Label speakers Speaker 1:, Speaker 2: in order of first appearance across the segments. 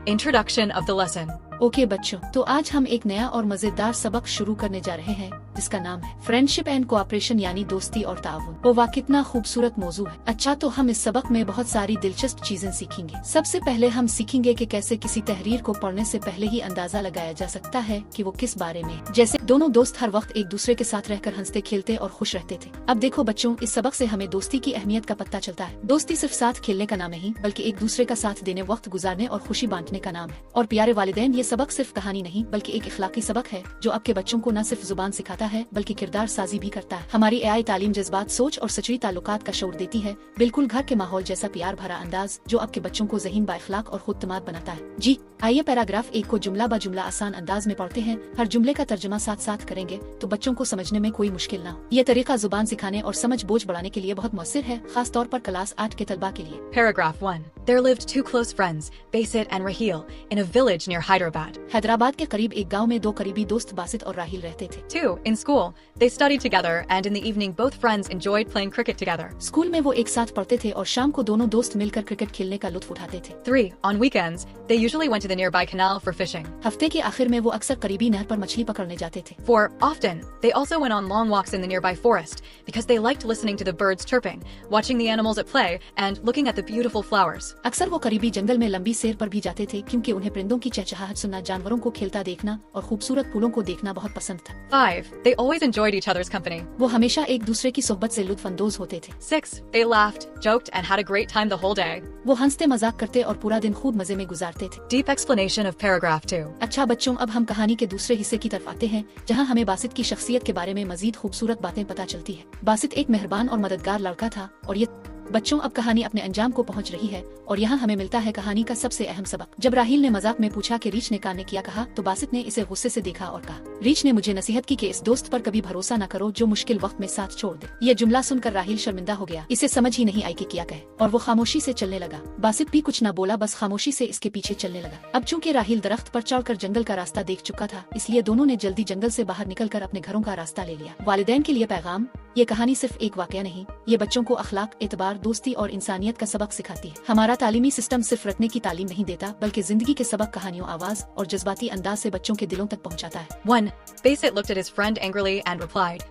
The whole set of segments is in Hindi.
Speaker 1: Introduction of the lesson.
Speaker 2: Okay बच्चों, तो आज हम एक नया और मजेदार सबक शुरू करने जा रहे हैं जिसका नाम है फ्रेंडशिप एंड कोऑपरेशन यानी दोस्ती और ताउन। ओ वाह, कितना खूबसूरत मौजू है। अच्छा, तो हम इस सबक में बहुत सारी दिलचस्प चीजें सीखेंगे। सबसे पहले हम सीखेंगे कि कैसे किसी तहरीर को पढ़ने से पहले ही अंदाजा लगाया जा सकता है कि वो किस बारे में है। जैसे दोनों दोस्त हर वक्त एक दूसरे के साथ रहकर हंसते खेलते और खुश रहते थे। अब देखो बच्चों, इस सबक से हमें दोस्ती की अहमियत का पता चलता है। दोस्ती सिर्फ साथ खेलने का नाम नहीं, बल्कि एक दूसरे का साथ देने, वक्त गुजारने और खुशी बांटने का नाम है। और प्यारे वालिदैन, ये सबक सिर्फ कहानी नहीं बल्कि एक इखलाकी सबक है जो आपके बच्चों को न सिर्फ जुबान सिखाता है बल्कि किरदार साजी भी करता है। हमारी एआई तालीम जज्बात, सोच और सच्ची ताल्लुकात का शऊर देती है, बिल्कुल घर के माहौल जैसा प्यार भरा अंदाज जो आपके बच्चों को ज़हीन बाइखलाक और खुदतमाद बनाता है। जी आइए पैराग्राफ 1 को जुमला ब जुमला आसान अंदाज में पढ़ते हैं। हर जुमले का तर्जुमा साथ साथ करेंगे तो बच्चों को समझने में कोई मुश्किल ना हो। ये तरीका जुबान सिखाने और समझ बोझ बढ़ाने के लिए बहुत मौसर है, खास तौर पर क्लास 8 के तलबा के लिए।
Speaker 1: Paragraph 1. There lived two close friends, Basit and Rahil, in a village near Hyderabad.
Speaker 2: Hyderabad के करीब एक गांव में दो करीबी दोस्त बासित और राहिल रहते थे।
Speaker 1: 2. In school, they studied together and in the evening both friends enjoyed playing cricket together.
Speaker 2: School में वो एक साथ पढ़ते थे और शाम को दोनों दोस्त मिलकर क्रिकेट खेलने का लुत्फ उठाते थे।
Speaker 1: 3. On weekends, they usually went to the nearby canal for fishing.
Speaker 2: हफ्ते के आखिर में वो अक्सर करीबी नहर पर मछली पकड़ने जाते थे।
Speaker 1: 4. Often, they also went on long walks in the nearby forest because they liked listening to the birds chirping, watching the animals at play, and looking at the beautiful flowers.
Speaker 2: अक्सर वो करीबी जंगल में लंबी सैर पर भी जाते थे क्योंकि उन्हें परिंदों की चहचहाहट सुनना, जानवरों को खेलता देखना और खूबसूरत फूलों को देखना बहुत पसंद था।
Speaker 1: 5. They always enjoyed each other's company.
Speaker 2: वो हमेशा एक दूसरे की सोहबत से लुत्फानंदोज होते थे।
Speaker 1: 6. They laughed, joked, and had a great time the whole day.
Speaker 2: वो हंसते मजाक करते और पूरा दिन खूब मजे में गुजारते थे।
Speaker 1: Deep explanation of paragraph 2.
Speaker 2: अच्छा बच्चों, अब हम कहानी के दूसरे हिस्से की तरफ आते हैं जहां हमें बासित की शख्सियत के बारे में मजीद खूबसूरत बातें पता चलती है। बासित एक मेहरबान और मददगार लड़का था और ये बच्चों अब कहानी अपने अंजाम को पहुंच रही है और यहाँ हमें मिलता है कहानी का सबसे अहम सबक। जब राहिल ने मजाक में पूछा कि रीच ने कान ने किया कहा तो बासित ने इसे गुस्से से देखा और कहा, रीच ने मुझे नसीहत की कि इस दोस्त पर कभी भरोसा न करो जो मुश्किल वक्त में साथ छोड़ दे। ये जुमला सुनकर राहिल शर्मिंदा हो गया, इसे समझ ही नहीं आई कि क्या कहे और वो खामोशी से चलने लगा। बासित भी कुछ न बोला, बस खामोशी से इसके पीछे चलने लगा। अब चूंकि राहिल दरख्त पर चढ़कर जंगल का रास्ता देख चुका था, इसलिए दोनों ने जल्दी जंगल से बाहर निकलकर अपने घरों का रास्ता ले लिया। वालिदैन के लिए पैगाम, ये कहानी सिर्फ एक वाकया नहीं, ये बच्चों को अखलाक, एतबार, दोस्ती और इंसानियत का सबक सिखाती है। हमारा तालीमी सिस्टम सिर्फ रटने की तालीम नहीं देता बल्कि जिंदगी के सबक कहानियों, आवाज और जज्बाती अंदाज से बच्चों के दिलों तक पहुंचाता है।
Speaker 1: 1. Basit looked at his friend angrily and replied.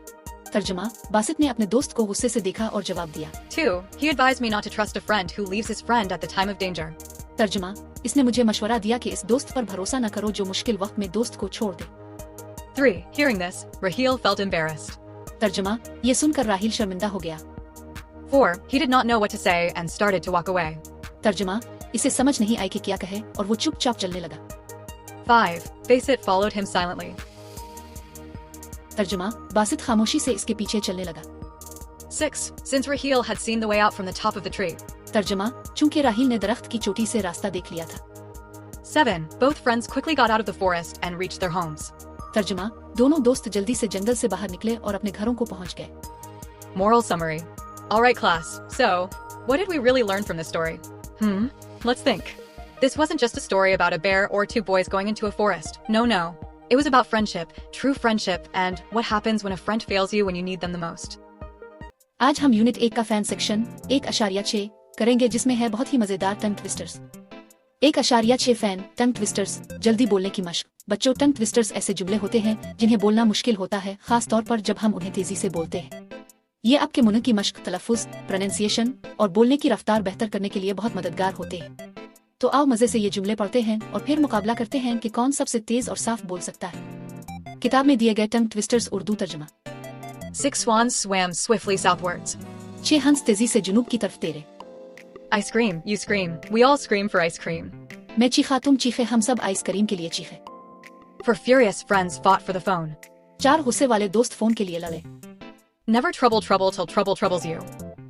Speaker 2: तर्जुमा, बासित ने अपने दोस्त को गुस्से से देखा और जवाब दिया।
Speaker 1: 2. He advised me not to trust a friend who leaves his friend at the time of danger.
Speaker 2: तर्जुमा, इसने मुझे मशवरा दिया कि इस दोस्त पर भरोसा न करो जो मुश्किल वक्त में दोस्त को छोड़ दे।
Speaker 1: 3. Hearing this, Rahil felt embarrassed.
Speaker 2: तर्जुमा, ये सुनकर राहिल शर्मिंदा हो गया।
Speaker 1: 4. He did not know what to say and started to walk away.
Speaker 2: तर्जुमा, इसे समझ नहीं आई कि क्या कहे और वो चुपचाप चलने लगा।
Speaker 1: 5. Basit followed him silently.
Speaker 2: तर्जुमा, बासित खामोशी से इसके पीछे चलने लगा।
Speaker 1: 6. Since Rahil had seen the way out from the top of the tree.
Speaker 2: तर्जुमा, चूंकि राहिल ने दरख्त की चोटी से रास्ता देख लिया था।
Speaker 1: 7. Both friends quickly got out of the forest and reached their homes.
Speaker 2: तर्जुमा, दोनों दोस्त जल्दी से जंगल से बाहर निकले और अपने घरों को पहुंच गए।
Speaker 1: Moral summary. Alright class, so, what did we really learn from this story? Let's think. This wasn't just a story about a bear or two boys going into a forest. No. It was about friendship, true friendship, and what happens when a friend fails you when you need them the most.
Speaker 2: आज हम यूनिट 1 का फैन सेक्शन 1.6 करेंगे जिसमें है बहुत ही मजेदार टंग ट्विस्टर्स। 1.6 फैन टंग ट्विस्टर्स, जल्दी बोलने की मशक। बच्चों, टंग ट्विस्टर्स ऐसे जुमले होते हैं जिन्हें बोलना मुश्किल होता है, खास तौर पर जब हम उन्हें तेजी से बोलते हैं। ये आपके मुंह की मशक, तलफ़्फ़ुज़, प्रोनंसिएशन और बोलने की रफ्तार बेहतर करने के लिए बहुत मददगार होते हैं। तो आओ मजे से ये जुमले पढ़ते हैं और फिर मुकाबला करते हैं कि कौन सबसे तेज और साफ बोल सकता है। किताब में दिए गए टंग ट्विस्टर्स उर्दू तर्जुमा।
Speaker 1: 6 swans swam swiftly southwards.
Speaker 2: 6 हंस तेजी से जुनूब की तरफ तेरे।
Speaker 1: I scream, you scream, we all scream for ice cream.
Speaker 2: मैं चीखा, तुम चीखे, हम सब आइसक्रीम के लिए चीखे।
Speaker 1: 4 furious friends fought for the phone.
Speaker 2: 4 गुस्से वाले दोस्त फोन के लिए लड़े।
Speaker 1: Never trouble till trouble troubles you.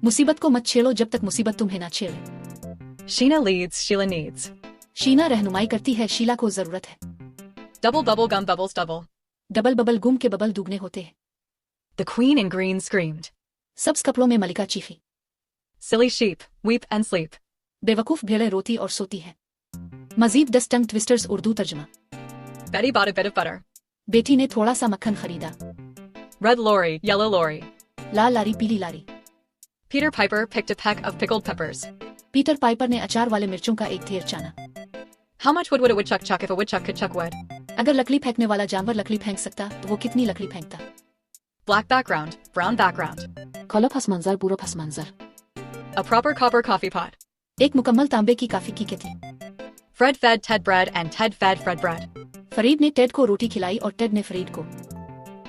Speaker 2: मुसीबत को मत छेड़ो जब तक मुसीबत तुम्हें ना छेड़े।
Speaker 1: Sheena leads, Sheila needs.
Speaker 2: Sheena रहनुमाई करती है, शीला को जरूरत है।
Speaker 1: Double bubble gum bubbles double.
Speaker 2: Double bubble गुम के बबल दुगने होते हैं।
Speaker 1: The queen in green screamed.
Speaker 2: सब्ज कपड़ों में मलिका चीखी।
Speaker 1: Silly sheep, weep and sleep.
Speaker 2: बेवकूफ भेड़ें रोती और सोती है। मजीद 10 टंग ट्विस्टर्स उर्दू तर्जुमा।
Speaker 1: Betty bought a bit of butter.
Speaker 2: बेटी ने थोड़ा सा मक्खन खरीदा।
Speaker 1: Red lorry, yellow lorry.
Speaker 2: लाल लारी, पीली लारी।
Speaker 1: Peter Piper picked a peck of pickled peppers.
Speaker 2: Peter Piper ने अचार वाले मिर्चों का एक ढेर चाना।
Speaker 1: How much wood would a woodchuck chuck if a woodchuck could chuck wood?
Speaker 2: अगर लकड़ी फेंकने वाला जानवर लकड़ी फेंक सकता तो वो कितनी लकड़ी फेंकता?
Speaker 1: Black background, brown background.
Speaker 2: काला पस मंजर, बुरा पस मंजर।
Speaker 1: A proper copper coffee pot.
Speaker 2: एक मुकम्मल तांबे की काफी की केतली।
Speaker 1: Fred fed Ted bread and Ted fed Fred bread.
Speaker 2: Farid ने टेड को रोटी खिलाई और टेड ने फरीद को।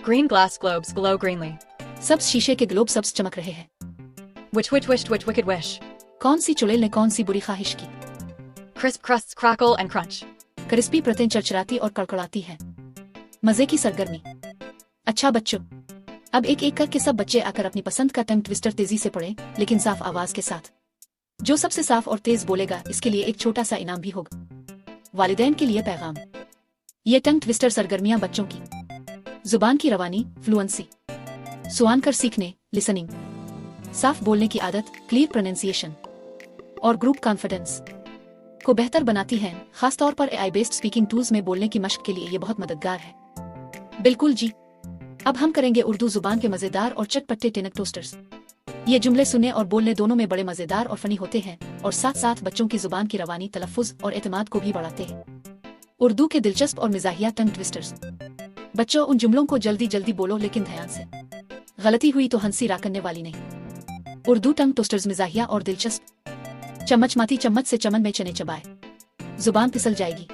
Speaker 1: Green glass globes glow greenly.
Speaker 2: सब शीशे के ग्लोब सब्ज चमक रहे हैं।
Speaker 1: Which wished which wicked wish.
Speaker 2: कौन सी चुड़ैल ने कौन सी बुरी ख्वाहिश की?
Speaker 1: Crisp crusts crackle and crunch.
Speaker 2: Crispy परतें चरचराती और कड़कड़ाती हैं। मजे की सरगर्मी। अच्छा बच्चों, अब एक एक करके सब बच्चे आकर अपनी पसंद का टंग ट्विस्टर तेजी से पढ़ें, लेकिन साफ आवाज के साथ। जो सबसे साफ और तेज बोलेगा इसके लिए एक छोटा सा इनाम भी होगा। वालिदैन के लिए पैगाम। ये टंग ट्विस्टर सरगर्मियां बच्चों की जुबान की रवानी, फ्लुएंसी, सुआन कर सीखने, लिसनिंग, साफ बोलने की आदत, क्लियर प्रोनाउंसिएशन और ग्रुप कॉन्फिडेंस को बेहतर बनाती हैं। खासतौर पर AI बेस्ड स्पीकिंग टूल्स में बोलने की मशक के लिए ये बहुत मददगार है। बिल्कुल जी। अब हम करेंगे उर्दू जुबान के मजेदार और चटपटे टंग टोस्टर्स। ये जुमले सुनने और बोलने दोनों में बड़े मजेदार और फनी होते हैं और साथ साथ बच्चों की जुबान की रवानी, तलफ्फुज और एतमाद को भी बढ़ाते हैं। उर्दू के दिलचस्प और मिजाहिया टंग ट्विस्टर्स। बच्चों, उन जुमलों को जल्दी जल्दी बोलो, लेकिन ध्यान से। गलती हुई तो हंसी राकने वाली नहीं। उर्दू टंग टोस्टर्स मिजाहिया और दिलचस्प। चम्मच माती चम्मच से चमन में चने चबाए, जुबान फिसल जाएगी।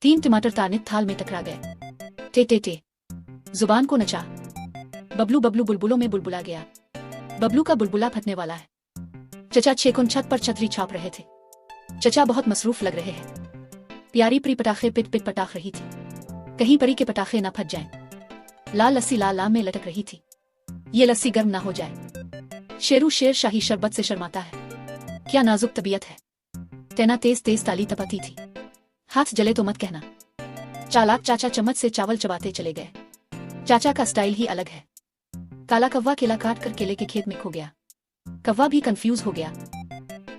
Speaker 2: 3 टमाटर तानित थाल में टकरा गए। टे टे टे, जुबान को नचा। बबलू बबलू बुलबुलों में बुलबुला गया। बबलू का बुलबुला फटने वाला है। चचा छेकुन छत पर छतरी छाप रहे थे। चचा बहुत मसरूफ लग रहे हैं। प्यारी प्री पटाखे पिट पिट पटाख रही थी, कहीं परी के पटाखे ना फट जाएं। लाल लस्सी लाल लाम में लटक रही थी, ये लस्सी गर्म ना हो जाए। शेरू शेर शाही शरबत से शर्माता है, क्या नाजुक तबीयत है। टेना तेज तेज ताली तपती थी, हाथ जले तो मत कहना। चालाक चाचा चम्मच से चावल चबाते चले गए। चाचा का स्टाइल ही अलग है। काला कव्वा केला काट कर केले के खेत में खो गया। कव्वा भी कंफ्यूज हो गया।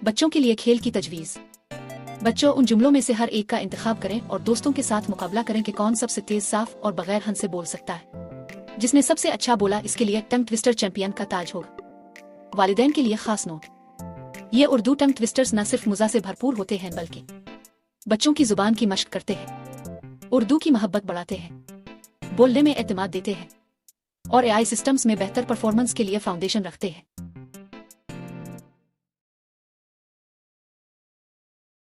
Speaker 2: बच्चों के लिए खेल की तजवीज। बच्चों, उन जुमलों में से हर एक का इंतखाब करें और दोस्तों के साथ मुकाबला करें कि कौन सबसे तेज, साफ और बगैर हंस से बोल सकता है। जिसने सबसे अच्छा बोला इसके लिए टंग ट्विस्टर चैंपियन का ताज होगा। वालिदैन के लिए खास नोट, ये उर्दू टंग ट्विस्टर्स न सिर्फ मजा से भरपूर होते हैं बल्कि बच्चों की जुबान की मशक करते हैं, उर्दू की मोहब्बत बढ़ाते हैं, बोलने में एतमाद देते हैं और AI सिस्टम्स में बेहतर परफॉर्मेंस के लिए फाउंडेशन रखते हैं।